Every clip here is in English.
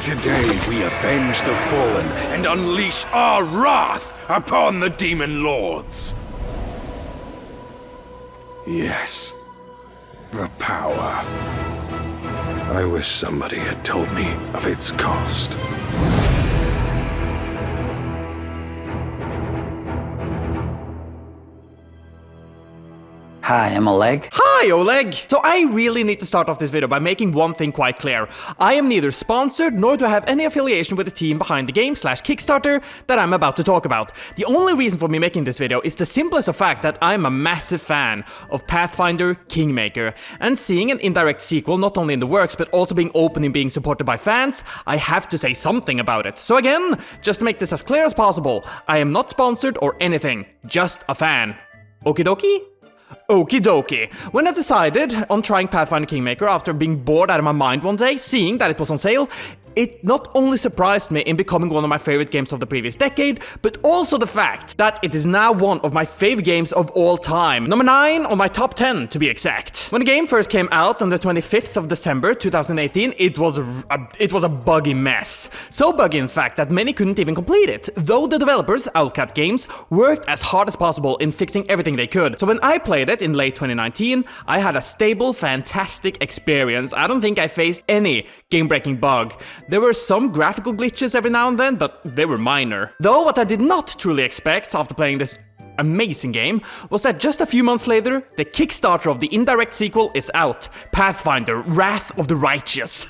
Today we avenge the fallen and unleash our wrath upon the demon lords. Yes, the power. I wish somebody had told me of its cost. Hi, I'm Oleg. Hi, Oleg! So I really need to start off this video by making one thing quite clear. I am neither sponsored nor do I have any affiliation with the team behind the game / Kickstarter that I'm about to talk about. The only reason for me making this video is the simplest of fact that I'm a massive fan of Pathfinder Kingmaker, and seeing an indirect sequel not only in the works but also being open and being supported by fans, I have to say something about it. So again, just to make this as clear as possible, I am not sponsored or anything, just a fan. Okie dokie? Okie dokie. When I decided on trying Pathfinder Kingmaker after being bored out of my mind one day, seeing that it was on sale, it not only surprised me in becoming one of my favorite games of the previous decade, but also the fact that it is now one of my favorite games of all time. Number 9 on my top 10 to be exact. When the game first came out on the 25th of December 2018, it was a buggy mess. So buggy in fact that many couldn't even complete it, though the developers, Owlcat Games, worked as hard as possible in fixing everything they could. So when I played it in late 2019, I had a stable, fantastic experience. I don't think I faced any game-breaking bug. There were some graphical glitches every now and then, but they were minor. Though what I did not truly expect after playing this amazing game was that just a few months later, the Kickstarter of the indirect sequel is out, Pathfinder Wrath of the Righteous.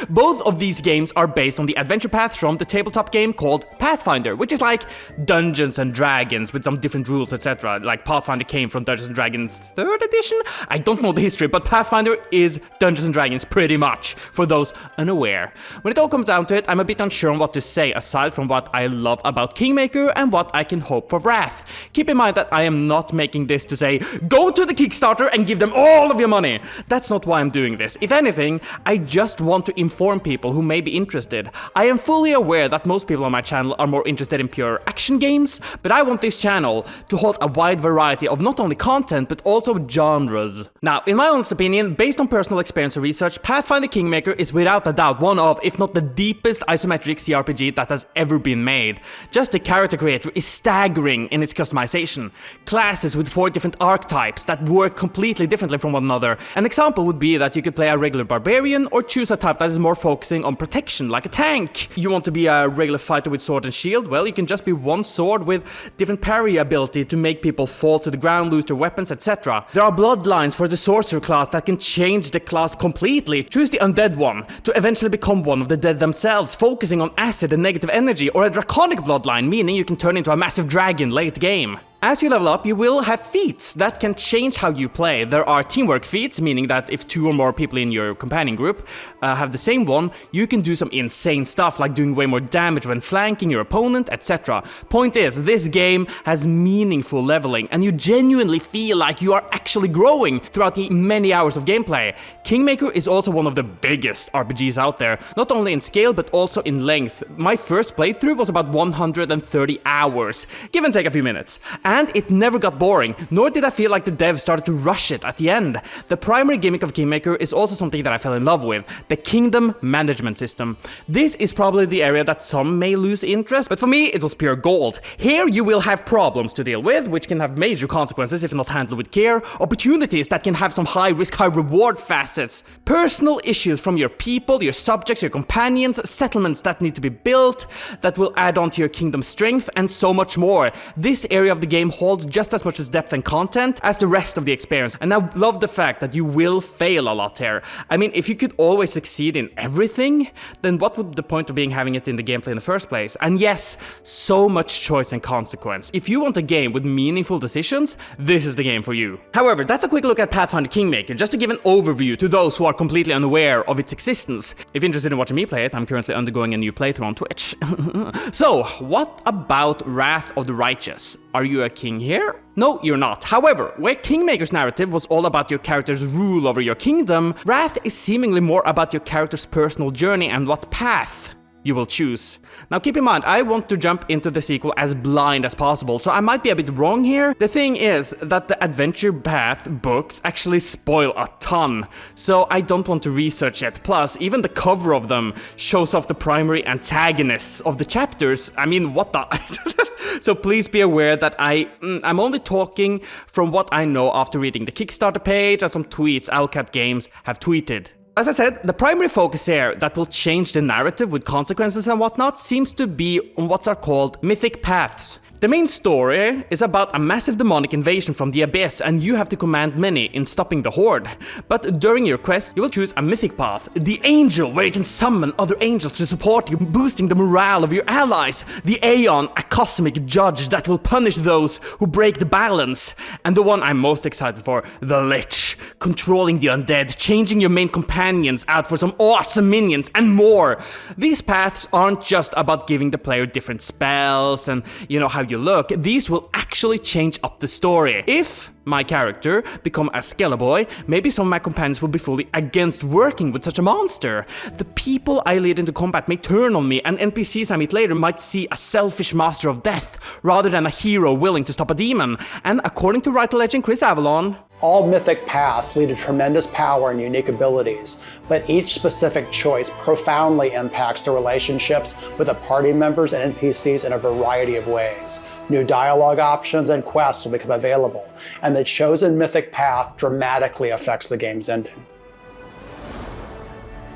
Both of these games are based on the adventure paths from the tabletop game called Pathfinder, which is like Dungeons and Dragons with some different rules, etc. Like Pathfinder came from Dungeons and Dragons 3rd edition? I don't know the history, but Pathfinder is Dungeons and Dragons pretty much, for those unaware. When it all comes down to it, I'm a bit unsure on what to say aside from what I love about Kingmaker and what I can hope for Wrath. Keep in mind that I am not making this to say, go to the Kickstarter and give them all of your money. That's not why I'm doing this. If anything, I just want to inform people who may be interested. I am fully aware that most people on my channel are more interested in pure action games, but I want this channel to hold a wide variety of not only content, but also genres. Now, in my honest opinion, based on personal experience and research, Pathfinder Kingmaker is without a doubt one of, if not the deepest isometric CRPG that has ever been made. Just the character creator is staggering in its customization. Classes with 4 different archetypes that work completely differently from one another. An example would be that you could play a regular barbarian or choose a type that is more focusing on protection, like a tank. You want to be a regular fighter with sword and shield? Well, you can just be one sword with different parry ability to make people fall to the ground, lose their weapons, etc. There are bloodlines for the sorcerer class that can change the class completely. Choose the undead one to eventually become one of the dead themselves, focusing on acid and negative energy, or a draconic bloodline, meaning you can turn into a massive dragon late game. As you level up, you will have feats that can change how you play. There are teamwork feats, meaning that if 2 or more people in your companion group have the same one, you can do some insane stuff like doing way more damage when flanking your opponent, etc. Point is, this game has meaningful leveling, and you genuinely feel like you are actually growing throughout the many hours of gameplay. Kingmaker is also one of the biggest RPGs out there, not only in scale but also in length. My first playthrough was about 130 hours, give and take a few minutes. And it never got boring, nor did I feel like the devs started to rush it at the end. The primary gimmick of Kingmaker is also something that I fell in love with, the kingdom management system. This is probably the area that some may lose interest, but for me it was pure gold. Here you will have problems to deal with, which can have major consequences if not handled with care, opportunities that can have some high risk, high reward facets, personal issues from your people, your subjects, your companions, settlements that need to be built, that will add on to your kingdom's strength, and so much more. This area of the game holds just as much as depth and content as the rest of the experience, and I love the fact that you will fail a lot here. I mean, if you could always succeed in everything, then what would the point of having it in the gameplay in the first place? And yes, so much choice and consequence. If you want a game with meaningful decisions, this is the game for you. However, that's a quick look at Pathfinder Kingmaker, just to give an overview to those who are completely unaware of its existence. If you're interested in watching me play it, I'm currently undergoing a new playthrough on Twitch. So, what about Wrath of the Righteous? Are you a king here? No, you're not. However, where Kingmaker's narrative was all about your character's rule over your kingdom, Wrath is seemingly more about your character's personal journey and what path you will choose. Now keep in mind, I want to jump into the sequel as blind as possible, so I might be a bit wrong here. The thing is that the Adventure Path books actually spoil a ton, so I don't want to research it. Plus, even the cover of them shows off the primary antagonists of the chapters. I mean, what the... So please be aware that I'm only talking from what I know after reading the Kickstarter page and some tweets Owlcat Games have tweeted. As I said, the primary focus here that will change the narrative with consequences and whatnot seems to be on what are called mythic paths. The main story is about a massive demonic invasion from the abyss, and you have to command many in stopping the horde. But during your quest, you will choose a mythic path, the Angel, where you can summon other angels to support you, boosting the morale of your allies. The Aeon, a cosmic judge that will punish those who break the balance. And the one I'm most excited for, the Lich, controlling the undead, changing your main companions out for some awesome minions, and more. These paths aren't just about giving the player different spells and, how you look. These will actually change up the story. If my character become a Skeleboy, maybe some of my companions will be fully against working with such a monster. The people I lead into combat may turn on me, and NPCs I meet later might see a selfish master of death rather than a hero willing to stop a demon. And according to writer legend Chris Avalon, all mythic paths lead to tremendous power and unique abilities, but each specific choice profoundly impacts the relationships with the party members and NPCs in a variety of ways. New dialogue options and quests will become available, and the chosen mythic path dramatically affects the game's ending.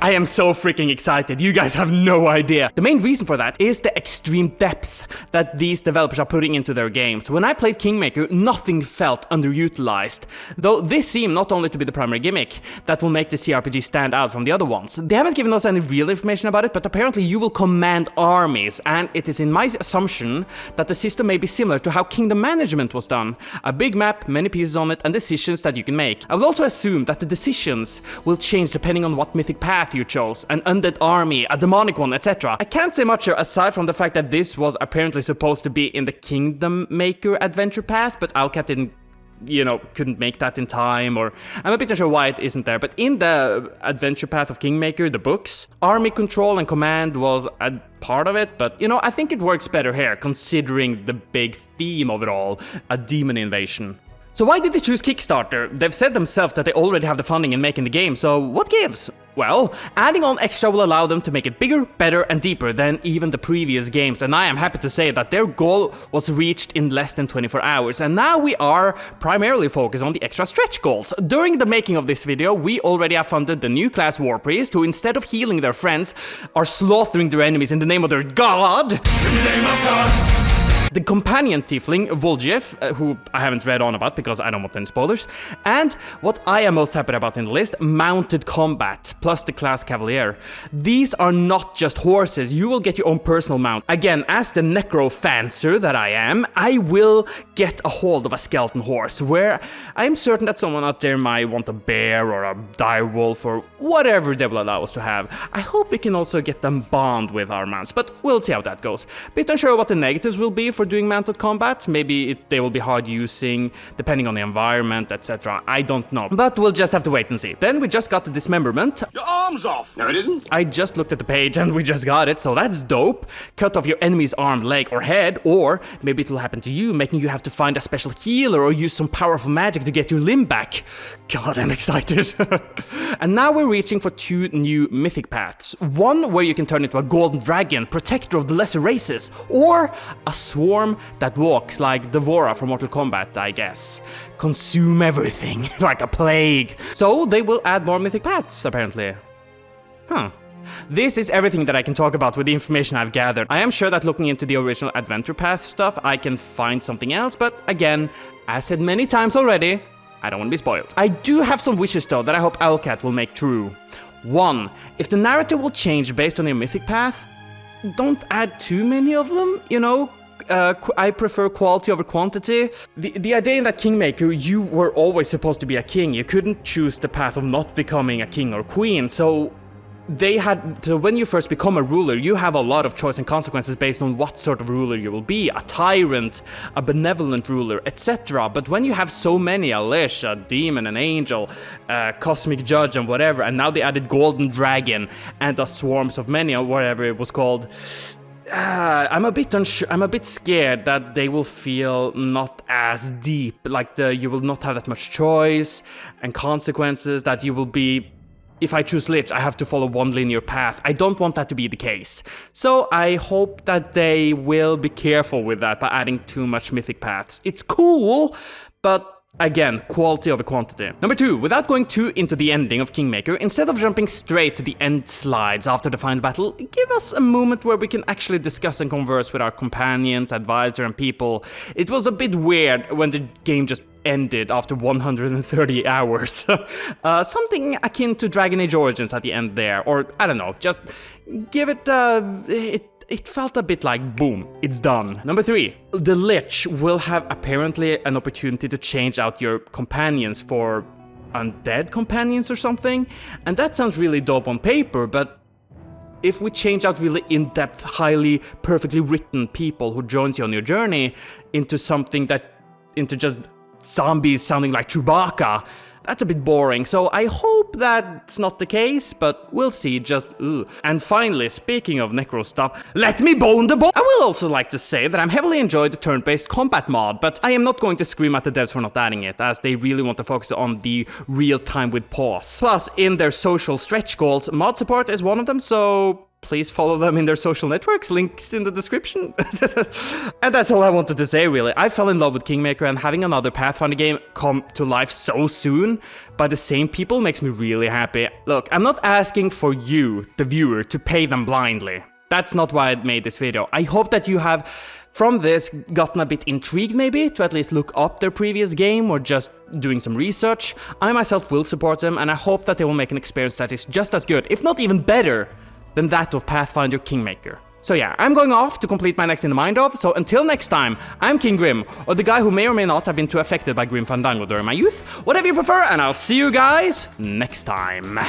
I am so freaking excited, you guys have no idea. The main reason for that is the extreme depth that these developers are putting into their games. When I played Kingmaker, nothing felt underutilized, though this seemed not only to be the primary gimmick that will make the CRPG stand out from the other ones. They haven't given us any real information about it, but apparently you will command armies, and it is in my assumption that the system may be similar to how kingdom management was done. A big map, many pieces on it, and decisions that you can make. I will also assume that the decisions will change depending on what mythic path you chose, an undead army, a demonic one, etc. I can't say much aside from the fact that this was apparently supposed to be in the Kingdom Maker adventure path, but Owlcat didn't, couldn't make that in time, or I'm a bit unsure why it isn't there. But in the adventure path of Kingmaker, the books, army control and command was a part of it, but I think it works better here, considering the big theme of it all, a demon invasion. So why did they choose Kickstarter? They've said themselves that they already have the funding in making the game, so what gives? Well, adding on extra will allow them to make it bigger, better, and deeper than even the previous games, and I am happy to say that their goal was reached in less than 24 hours, and now we are primarily focused on the extra stretch goals. During the making of this video, we already have funded the new class War Priest, who instead of healing their friends, are slaughtering their enemies in the name of their god! In the name of God! The companion tiefling, Voljev, who I haven't read on about because I don't want any spoilers, and what I am most happy about in the list, mounted combat, plus the class Cavalier. These are not just horses, you will get your own personal mount. Again, as the necrofancer that I am, I will get a hold of a skeleton horse, where I am certain that someone out there might want a bear or a direwolf or whatever they will allow us to have. I hope we can also get them bond with our mounts, but we'll see how that goes. Bit unsure what the negatives will be for doing mounted combat. Maybe they will be hard using, depending on the environment, etc. I don't know. But we'll just have to wait and see. Then we just got the dismemberment. Your arm's off! No, it isn't. I just looked at the page and we just got it, so that's dope. Cut off your enemy's arm, leg, or head, or maybe it will happen to you, making you have to find a special healer or use some powerful magic to get your limb back. God, I'm excited. And now we're reaching for 2 new mythic paths. One where you can turn into a golden dragon, protector of the lesser races, or a swarm that walks like Devora from Mortal Kombat, I guess. Consume everything, like a plague. So they will add more mythic paths, apparently. Huh. This is everything that I can talk about with the information I've gathered. I am sure that looking into the original Adventure Path stuff, I can find something else, but again, as said many times already, I don't want to be spoiled. I do have some wishes though that I hope Owlcat will make true. 1. If the narrative will change based on your mythic path, don't add too many of them, I prefer quality over quantity. The idea in that Kingmaker, you were always supposed to be a king. You couldn't choose the path of not becoming a king or queen, so so when you first become a ruler, you have a lot of choice and consequences based on what sort of ruler you will be, a tyrant, a benevolent ruler, etc. But when you have so many, a lich, a demon, an angel, a cosmic judge, and whatever, and now they added golden dragon and a swarms of many, or whatever it was called, I'm a bit unsure. I'm a bit scared that they will feel not as deep, like you will not have that much choice and consequences, that you will be, if I choose Lich, I have to follow one linear path. I don't want that to be the case. So I hope that they will be careful with that by adding too much mythic paths. It's cool, but again, quality over quantity. Number 2, without going too into the ending of Kingmaker, instead of jumping straight to the end slides after the final battle, give us a moment where we can actually discuss and converse with our companions, advisor, and people. It was a bit weird when the game just ended after 130 hours. Something akin to Dragon Age Origins at the end there, or I don't know, just give it it felt a bit like, boom, it's done. Number 3, the Lich will have apparently an opportunity to change out your companions for undead companions or something, and that sounds really dope on paper, but if we change out really in-depth, highly, perfectly written people who joins you on your journey into just zombies sounding like Chewbacca, that's a bit boring, so I hope that's not the case, but we'll see, just ooh. And finally, speaking of necro stuff, let me bone the bone! I will also like to say that I'm heavily enjoyed the turn-based combat mod, but I am not going to scream at the devs for not adding it, as they really want to focus on the real time with pause. Plus, in their social stretch goals, mod support is one of them, so please follow them in their social networks, links in the description. And that's all I wanted to say, really. I fell in love with Kingmaker, and having another Pathfinder game come to life so soon by the same people makes me really happy. Look, I'm not asking for you, the viewer, to pay them blindly. That's not why I made this video. I hope that you have, from this, gotten a bit intrigued maybe, to at least look up their previous game or just doing some research. I myself will support them, and I hope that they will make an experience that is just as good, if not even better, than that of Pathfinder Kingmaker. So yeah, I'm going off to complete my next in the mind of, so until next time, I'm KingJGrim, or the guy who may or may not have been too affected by Grim Fandango during my youth, whatever you prefer, and I'll see you guys next time.